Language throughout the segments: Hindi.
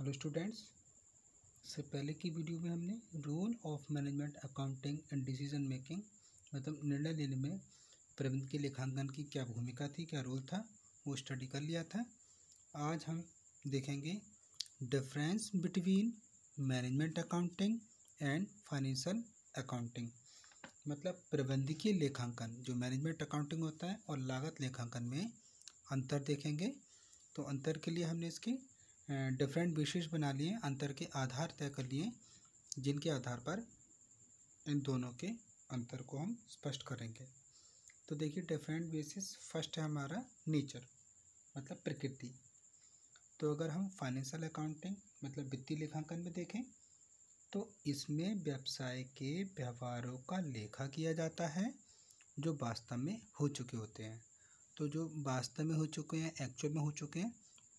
हेलो स्टूडेंट्स, से पहले की वीडियो में हमने role of management accounting and decision making मतलब निर्णय लेने में प्रबंधन के लेखांकन की क्या भूमिका थी, क्या रोल था, वो स्टडी कर लिया था। आज हम देखेंगे difference between management accounting and financial accounting. मतलब प्रबंधकीय लेखांकन जो मैनेजमेंट अकाउंटिंग होता है और लागत लेखांकन में अंतर देखेंगे। तो अंतर के लिए हमने इसके डिफरेंट बेसिस बना लिए, अंतर के आधार तय कर लिए, जिनके आधार पर इन दोनों के अंतर को हम स्पष्ट करेंगे। तो देखिए डिफरेंट बेसिस, फर्स्ट है हमारा नेचर मतलब प्रकृति। तो अगर हम फाइनेंशियल अकाउंटिंग मतलब वित्तीय लेखांकन में देखें तो इसमें व्यवसाय के व्यवहारों का लेखा किया जाता है जो वास्तव में हो चुके होते हैं। तो जो वास्तव में हो चुके हैं, एक्चुअल में हो चुके हैं,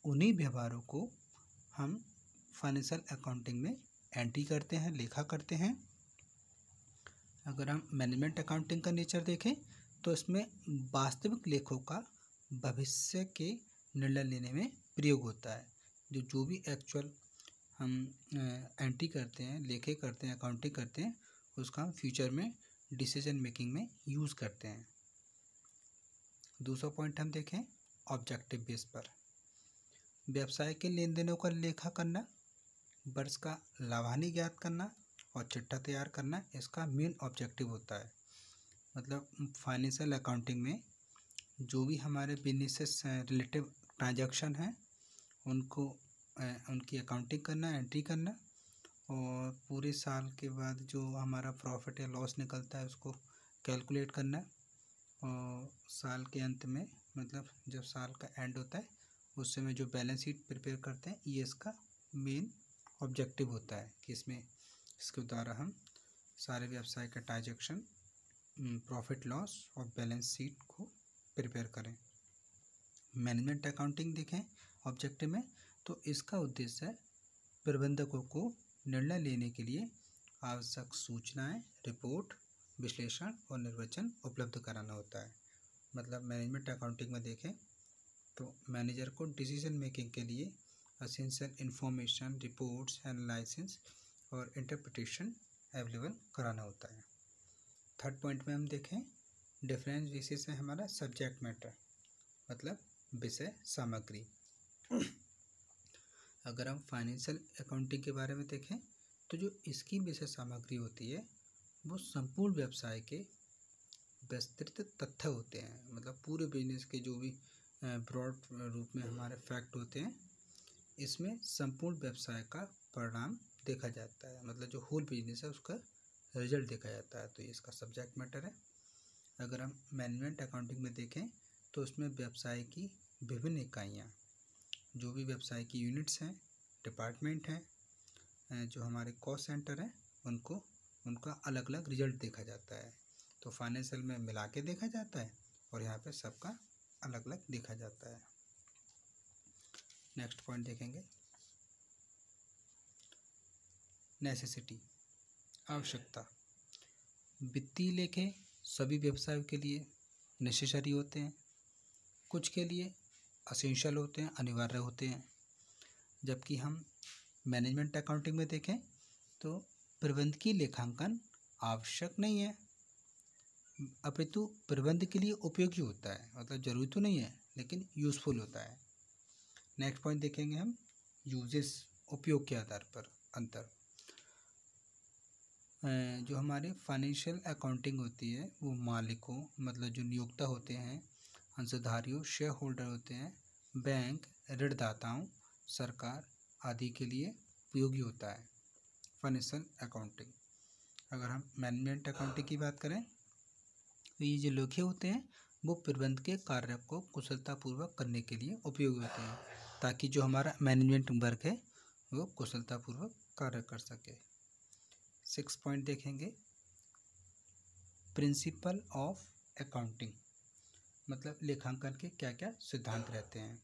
उन्हीं व्यवहारों को हम फाइनेंशियल अकाउंटिंग में एंट्री करते हैं, लेखा करते हैं। अगर हम मैनेजमेंट अकाउंटिंग का नेचर देखें तो इसमें वास्तविक लेखों का भविष्य के निर्णय लेने में प्रयोग होता है। जो भी एक्चुअल हम एंट्री करते हैं, लेखे करते हैं, अकाउंटिंग करते हैं, उसका हम फ्यूचर में डिसीजन मेकिंग में यूज़ करते हैं। दूसरा पॉइंट हम देखें ऑब्जेक्टिव बेस पर, व्यवसाय के लेन देनों का लेखा करना, वर्ष का लाभानी ज्ञात करना और चिट्ठा तैयार करना इसका मेन ऑब्जेक्टिव होता है। मतलब फाइनेंशियल अकाउंटिंग में जो भी हमारे बिजनेस से रिलेटिव ट्रांजैक्शन हैं उनको उनकी अकाउंटिंग करना, एंट्री करना, और पूरे साल के बाद जो हमारा प्रॉफिट या लॉस निकलता है उसको कैलकुलेट करना, और साल के अंत में मतलब जब साल का एंड होता है उस समय जो बैलेंस शीट प्रिपेयर करते हैं, ये इसका मेन ऑब्जेक्टिव होता है कि इसके द्वारा हम सारे व्यवसाय का ट्रांजैक्शन, प्रॉफिट लॉस और बैलेंस शीट को प्रिपेयर करें। मैनेजमेंट अकाउंटिंग देखें ऑब्जेक्टिव में तो इसका उद्देश्य है प्रबंधकों को निर्णय लेने के लिए आवश्यक सूचनाएं, रिपोर्ट, विश्लेषण और निर्वचन उपलब्ध कराना होता है। मतलब मैनेजमेंट अकाउंटिंग में देखें तो मैनेजर को डिसीजन मेकिंग के लिए एसेंशियल इंफॉर्मेशन, रिपोर्ट्स, एनालिसिस और इंटरप्रिटेशन अवेलेबल कराना होता है। थर्ड पॉइंट में हम देखें डिफरेंस बेसिस है हमारा सब्जेक्ट मैटर मतलब विषय सामग्री। अगर हम फाइनेंशियल अकाउंटिंग के बारे में देखें तो जो इसकी विषय सामग्री होती है वो संपूर्ण व्यवसाय के विस्तृत तथ्य होते हैं। मतलब पूरे बिजनेस के जो भी ब्रॉड रूप में हमारे फैक्ट होते हैं, इसमें संपूर्ण व्यवसाय का परिणाम देखा जाता है। मतलब जो होल बिजनेस है उसका रिजल्ट देखा जाता है, तो ये इसका सब्जेक्ट मैटर है। अगर हम मैनेजमेंट अकाउंटिंग में देखें तो उसमें व्यवसाय की विभिन्न इकाइयाँ, जो भी व्यवसाय की यूनिट्स हैं, डिपार्टमेंट हैं, जो हमारे कॉस्ट सेंटर हैं, उनका अलग अलग रिजल्ट देखा जाता है। तो फाइनेंशियल में मिला के देखा जाता है और यहाँ पे सबका अलग अलग देखा जाता है। नेक्स्ट पॉइंट देखेंगे नेसेसिटी, आवश्यकता। वित्तीय लेखे सभी व्यवसायों के लिए नेसेसरी होते हैं, कुछ के लिए असेंशियल होते हैं, अनिवार्य होते हैं। जबकि हम मैनेजमेंट अकाउंटिंग में देखें तो प्रबंधकीय लेखांकन आवश्यक नहीं है, अपितु प्रबंध के लिए उपयोगी होता है। मतलब जरूरी तो नहीं है लेकिन यूज़फुल होता है। नेक्स्ट पॉइंट देखेंगे हम यूजेस, उपयोग के आधार पर अंतर। जो हमारे फाइनेंशियल अकाउंटिंग होती है वो मालिकों मतलब जो नियोक्ता होते हैं, अंशधारियों, शेयर होल्डर होते हैं, बैंक, ऋणदाताओं, सरकार आदि के लिए उपयोगी होता है फाइनेंशियल अकाउंटिंग। अगर हम मैनेजमेंट अकाउंटिंग की बात करें तो ये जो लेखे होते हैं वो प्रबंध के कार्य को कुशलतापूर्वक करने के लिए उपयोगी होते हैं, ताकि जो हमारा मैनेजमेंट वर्क है वो कुशलतापूर्वक कार्य कर सके। 6 पॉइंट देखेंगे प्रिंसिपल ऑफ अकाउंटिंग मतलब लेखांकन के क्या क्या सिद्धांत रहते हैं।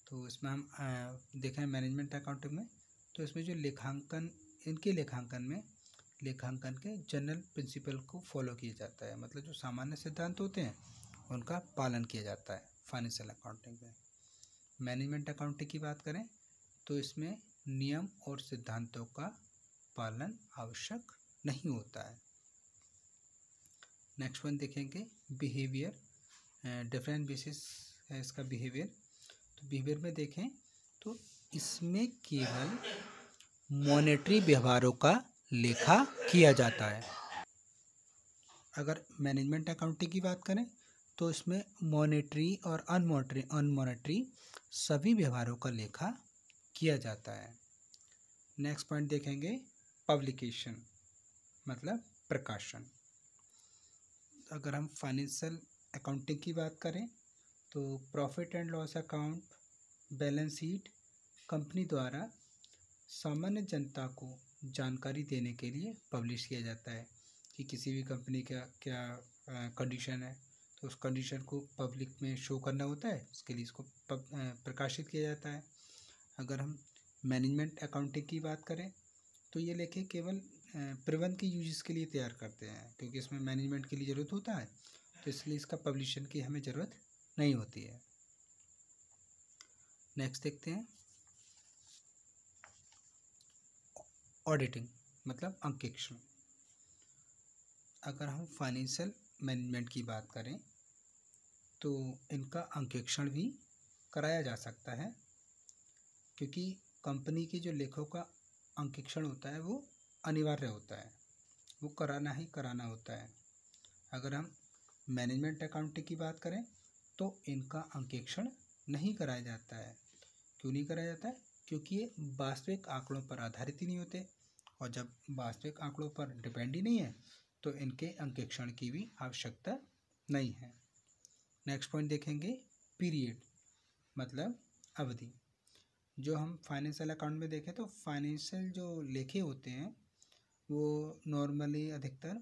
तो इसमें हम देखें मैनेजमेंट अकाउंटिंग में तो इसमें जो लेखांकन, इनके लेखांकन में लेखांकन के जनरल प्रिंसिपल को फॉलो किया जाता है। मतलब जो सामान्य सिद्धांत होते हैं उनका पालन किया जाता है फाइनेंशियल अकाउंटिंग में। मैनेजमेंट अकाउंटिंग की बात करें तो इसमें नियम और सिद्धांतों का पालन आवश्यक नहीं होता है। नेक्स्ट वन देखेंगे बिहेवियर, डिफरेंट बेसिस है इसका बिहेवियर। तो बिहेवियर में देखें तो इसमें केवल मॉनेटरी व्यवहारों का लेखा किया जाता है। अगर मैनेजमेंट अकाउंटिंग की बात करें तो इसमें मॉनेटरी और अनमॉनेटरी सभी व्यवहारों का लेखा किया जाता है। नेक्स्ट पॉइंट देखेंगे पब्लिकेशन, मतलब प्रकाशन। अगर हम फाइनेंशियल अकाउंटिंग की बात करें तो profit and loss account, balance sheet company द्वारा सामान्य जनता को जानकारी देने के लिए पब्लिश किया जाता है कि किसी भी कंपनी का क्या कंडीशन है, तो उस कंडीशन को पब्लिक में शो करना होता है, उसके लिए इसको प्रकाशित किया जाता है। अगर हम मैनेजमेंट अकाउंटिंग की बात करें तो ये लेखे केवल प्रबंध के यूजेस के लिए तैयार करते हैं, क्योंकि इसमें मैनेजमेंट के लिए ज़रूरत होता है, तो इसलिए इसका पब्लिशन की हमें ज़रूरत नहीं होती है। नेक्स्ट देखते हैं ऑडिटिंग, मतलब अंकेक्षण। अगर हम फाइनेंशियल मैनेजमेंट की बात करें तो इनका अंकेक्षण भी कराया जा सकता है, क्योंकि कंपनी के जो लेखों का अंकेक्षण होता है वो अनिवार्य होता है, वो कराना ही कराना होता है। अगर हम मैनेजमेंट अकाउंटिंग की बात करें तो इनका अंकेक्षण नहीं कराया जाता है। क्यों नहीं कराया जाता है? क्योंकि ये वास्तविक आंकड़ों पर आधारित ही नहीं होते, और जब वास्तविक आंकड़ों पर डिपेंड ही नहीं है तो इनके अंकेक्षण की भी आवश्यकता नहीं है। नेक्स्ट पॉइंट देखेंगे पीरियड, मतलब अवधि। जो हम फाइनेंशियल अकाउंट में देखें तो फाइनेंशियल जो लेखे होते हैं वो नॉर्मली अधिकतर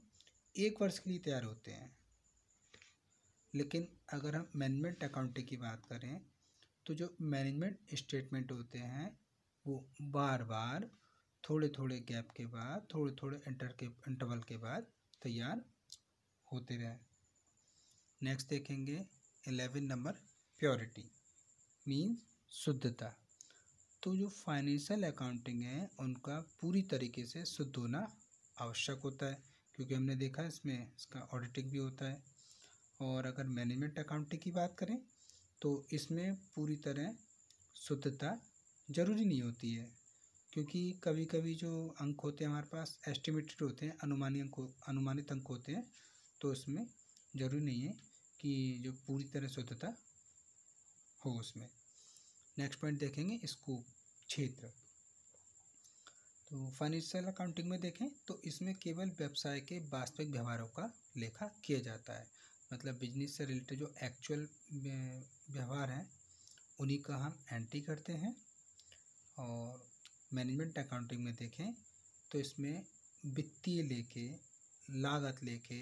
1 वर्ष के लिए तैयार होते हैं, लेकिन अगर हम मैनेजमेंट अकाउंटिंग की बात करें तो जो मैनेजमेंट स्टेटमेंट होते हैं वो बार बार थोड़े थोड़े गैप के बाद, थोड़े थोड़े इंटरवल के बाद तैयार होते रहे। नेक्स्ट देखेंगे 11 नंबर प्योरिटी, मीन्स शुद्धता। तो जो फाइनेंशियल अकाउंटिंग है उनका पूरी तरीके से शुद्ध होना आवश्यक होता है, क्योंकि हमने देखा इसमें इसका ऑडिटिंग भी होता है। और अगर मैनेजमेंट अकाउंटिंग की बात करें तो इसमें पूरी तरह शुद्धता जरूरी नहीं होती है, क्योंकि कभी कभी जो अंक होते हैं हमारे पास एस्टिमेटेड होते हैं, अनुमानित अंक होते हैं, तो इसमें ज़रूरी नहीं है कि जो पूरी तरह शुद्धता हो उसमें। नेक्स्ट पॉइंट देखेंगे स्कोप, क्षेत्र। तो फाइनेंशियल अकाउंटिंग में देखें तो इसमें केवल व्यवसाय के वास्तविक व्यवहारों का लेखा किया जाता है, मतलब बिजनेस से रिलेटेड जो एक्चुअल व्यवहार हैं उन्हीं का हम एंट्री करते हैं। और मैनेजमेंट अकाउंटिंग में देखें तो इसमें वित्तीय लेखे, लागत लेखे,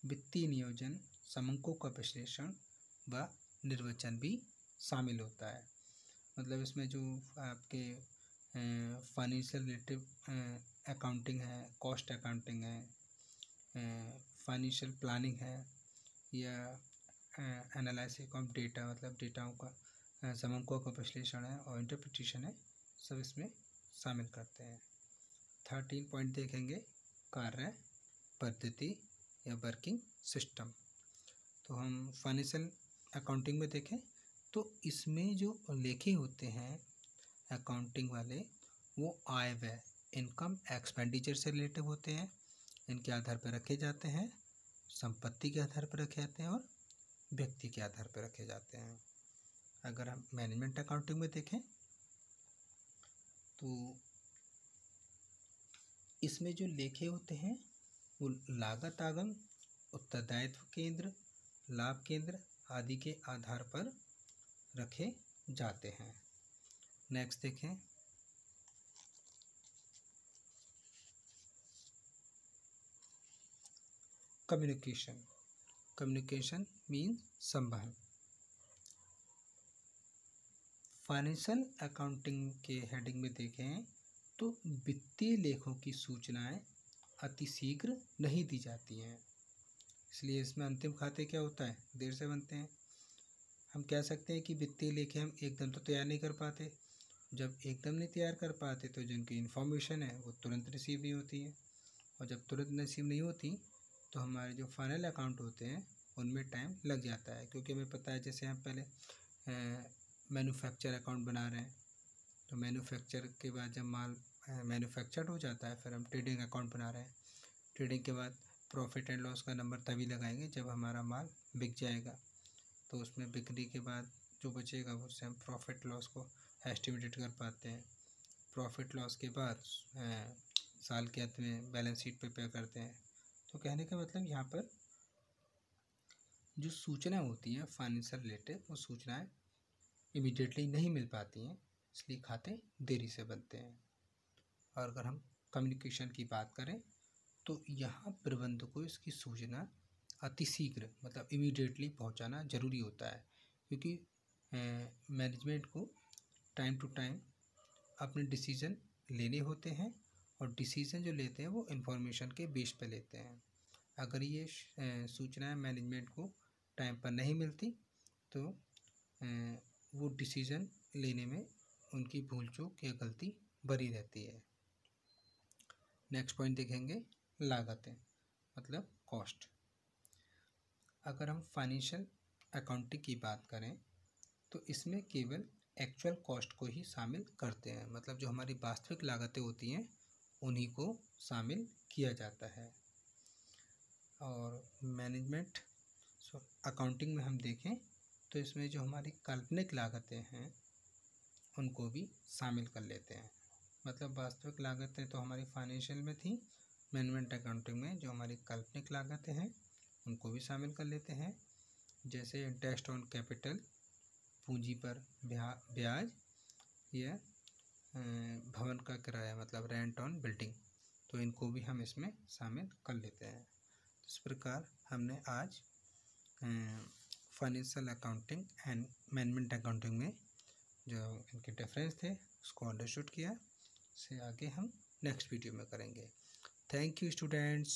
वित्तीय नियोजन, समंकों का विश्लेषण व निर्वचन भी शामिल होता है। मतलब इसमें जो आपके फाइनेंशियल रिलेटिव अकाउंटिंग है, कॉस्ट अकाउंटिंग है, फाइनेंशियल प्लानिंग है, या एनालिसिस ऑफ डेटा, मतलब डेटाओं का समंकों का विश्लेषण है और इंटरप्रिटेशन है, सब इसमें शामिल करते हैं। 13 पॉइंट देखेंगे कार्य पद्धति या वर्किंग सिस्टम। तो हम फाइनेंशियल अकाउंटिंग में देखें तो इसमें जो लेखे होते हैं अकाउंटिंग वाले वो आय व्यय, इनकम एक्सपेंडिचर से रिलेटिव होते हैं। इनके आधार पर रखे जाते हैं, संपत्ति के आधार पर रखे जाते हैं और व्यक्ति के आधार पर रखे जाते हैं। अगर हम मैनेजमेंट अकाउंटिंग में देखें तो इसमें जो लेखे होते हैं वो लागत आगम, उत्तरदायित्व केंद्र, लाभ केंद्र आदि के आधार पर रखे जाते हैं। नेक्स्ट देखें कम्युनिकेशन। कम्युनिकेशन मीन्स संवहन। फाइनेंशियल अकाउंटिंग के हेडिंग में देखें तो वित्तीय लेखों की सूचनाएं अतिशीघ्र नहीं दी जाती हैं, इसलिए इसमें अंतिम खाते क्या होता है, देर से बनते हैं। हम कह सकते हैं कि वित्तीय लेखे हम एकदम तो तैयार नहीं कर पाते, जब एकदम नहीं तैयार कर पाते तो जिनकी इन्फॉर्मेशन है वो तुरंत रिसीव नहीं होती है, और जब तुरंत रिसीव नहीं होती तो हमारे जो फाइनल अकाउंट होते हैं उनमें टाइम लग जाता है। क्योंकि हमें पता है जैसे हम पहले मैन्युफैक्चर अकाउंट बना रहे हैं, तो मैन्युफैक्चर के बाद जब माल मैन्युफैक्चर्ड हो जाता है फिर हम ट्रेडिंग अकाउंट बना रहे हैं। ट्रेडिंग के बाद प्रॉफिट एंड लॉस का नंबर तभी लगाएंगे जब हमारा माल बिक जाएगा, तो उसमें बिक्री के बाद जो बचेगा उससे हम प्रॉफिट लॉस को एस्टिमेटेड कर पाते हैं। प्रॉफिट लॉस के बाद साल के अंत में बैलेंस शीट प्रिपेयर करते हैं। तो कहने का मतलब यहाँ पर जो सूचना होती है फाइनेंशियल रिलेटेड वो सूचनाएं इमीडिएटली नहीं मिल पाती हैं, इसलिए खाते देरी से बनते हैं। और अगर हम कम्युनिकेशन की बात करें तो यहाँ प्रबंधक को इसकी सूचना अतिशीघ्र मतलब इमीडिएटली पहुँचाना ज़रूरी होता है, क्योंकि मैनेजमेंट को टाइम टू टाइम अपने डिसीज़न लेने होते हैं, और डिसीज़न जो लेते हैं वो इन्फॉर्मेशन के बेस पे लेते हैं। अगर ये सूचनाएं मैनेजमेंट को टाइम पर नहीं मिलती तो वो डिसीज़न लेने में उनकी भूल चूक या गलती बनी रहती है। नेक्स्ट पॉइंट देखेंगे लागतें मतलब कॉस्ट। अगर हम फाइनेंशियल अकाउंटिंग की बात करें तो इसमें केवल एक्चुअल कॉस्ट को ही शामिल करते हैं, मतलब जो हमारी वास्तविक लागतें होती हैं उन्हीं को शामिल किया जाता है। और मैनेजमेंट अकाउंटिंग में हम देखें तो इसमें जो हमारी काल्पनिक लागतें हैं उनको भी शामिल कर लेते हैं। मतलब वास्तविक लागतें तो हमारी फाइनेंशियल में थी, मैनेजमेंट अकाउंटिंग में जो हमारी काल्पनिक लागतें हैं उनको भी शामिल कर लेते हैं। जैसे इंटरेस्ट ऑन कैपिटल, पूंजी पर ब्याज, या भवन का किराया मतलब रेंट ऑन बिल्डिंग, तो इनको भी हम इसमें शामिल कर लेते हैं। इस प्रकार हमने आज financial accounting and management accounting में जो इनके डिफरेंस थे उसको अंडरस्टूड किया। इससे आगे हम नेक्स्ट वीडियो में करेंगे। Thank you students.